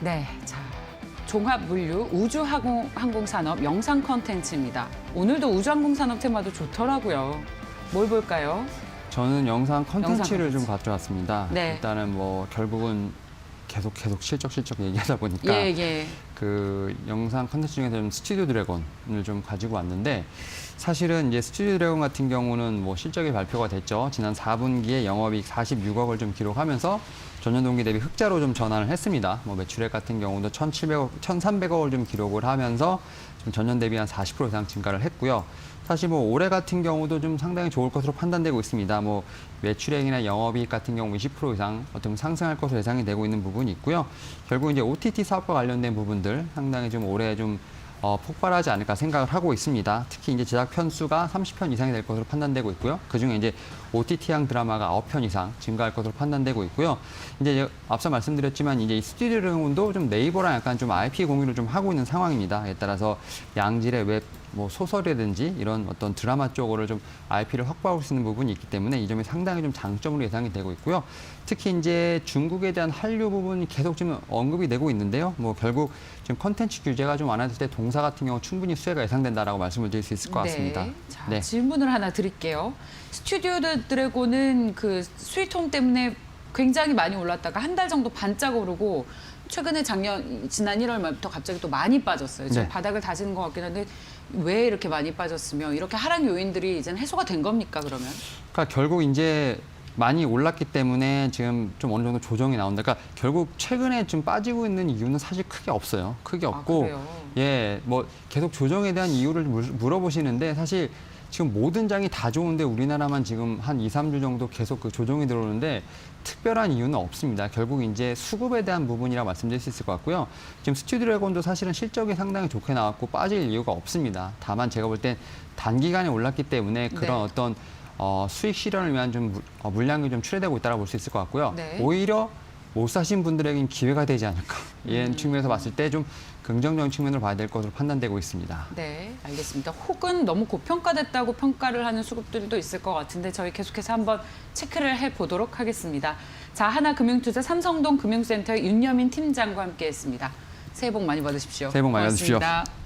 네, 자, 종합물류 우주항공산업 영상 컨텐츠입니다. 오늘도 우주항공산업 테마도 좋더라고요. 뭘 볼까요? 저는 영상 컨텐츠를 컨텐츠. 좀 가져왔습니다. 네. 일단은 뭐 결국은 계속 실적 얘기하다 보니까 예. 그 영상 컨텐츠 중에서 좀 스튜디오 드래곤을 좀 가지고 왔는데 사실은 이제 스튜디오 드래곤 같은 경우는 뭐 실적이 발표가 됐죠. 지난 4분기에 영업이익 46억을 좀 기록하면서 전년 동기 대비 흑자로 좀 전환을 했습니다. 뭐 매출액 같은 경우도 1,700억, 1,300억을 좀 기록을 하면서 좀 전년 대비 한 40% 이상 증가를 했고요. 사실 뭐 올해 같은 경우도 좀 상당히 좋을 것으로 판단되고 있습니다. 뭐 매출액이나 영업이익 같은 경우 20% 이상 어떤 상승할 것으로 예상이 되고 있는 부분이 있고요. 결국 이제 OTT 사업과 관련된 부분들 상당히 좀 올해 좀 폭발하지 않을까 생각을 하고 있습니다. 특히 이제 제작 편수가 30편 이상이 될 것으로 판단되고 있고요. 그중에 이제 OTT형 드라마가 9편 이상 증가할 것으로 판단되고 있고요. 이제 앞서 말씀드렸지만 이제 이 스튜디오 드래곤도 좀 네이버랑 약간 좀 IP 공유를 좀 하고 있는 상황입니다. 에 따라서 양질의 웹 뭐 소설이라든지 이런 어떤 드라마 쪽으로 좀 IP를 확보할 수 있는 부분이 있기 때문에 이 점이 상당히 좀 장점으로 예상이 되고 있고요. 특히 이제 중국에 대한 한류 부분이 계속 지금 언급이 되고 있는데요. 뭐 결국 지금 컨텐츠 규제가 좀 완화될 때 동사 같은 경우 충분히 수혜가 예상된다라고 말씀을 드릴 수 있을 것 같습니다. 네. 자, 네. 질문을 하나 드릴게요. 스튜디오 드래곤은 그 수익통 때문에 굉장히 많이 올랐다가 한 달 정도 반짝 오르고 최근에 지난 1월 말부터 갑자기 또 많이 빠졌어요. 지금 네. 바닥을 다지는 것 같긴 한데 왜 이렇게 많이 빠졌으며 이렇게 하락 요인들이 이제는 해소가 된 겁니까, 그러면? 그러니까 결국 이제 많이 올랐기 때문에 지금 좀 어느 정도 조정이 나온다. 그러니까 결국 최근에 좀 빠지고 있는 이유는 사실 크게 없어요. 크게 없고, 그래요? 예, 뭐 계속 조정에 대한 이유를 물어보시는데 사실 지금 모든 장이 다 좋은데 우리나라만 지금 한 2, 3주 정도 계속 그 조정이 들어오는데 특별한 이유는 없습니다. 결국 이제 수급에 대한 부분이라고 말씀드릴 수 있을 것 같고요. 지금 스튜디오 드래곤도 사실은 실적이 상당히 좋게 나왔고 빠질 이유가 없습니다. 다만 제가 볼 땐 단기간에 올랐기 때문에 그런 네. 어떤 수익 실현을 위한 좀 물량이 좀 출회되고 있다고 볼 수 있을 것 같고요. 네. 오히려 못 사신 분들에게는 기회가 되지 않을까. 이런 측면에서 봤을 때 좀 긍정적인 측면으로 봐야 될 것으로 판단되고 있습니다. 네, 알겠습니다. 혹은 너무 고평가됐다고 평가를 하는 수급들도 있을 것 같은데 저희 계속해서 한번 체크를 해보도록 하겠습니다. 자, 하나금융투자 삼성동 금융센터의 윤여민 팀장과 함께했습니다. 새해 복 많이 받으십시오. 새해 복 많이 받으십시오. 고맙습니다.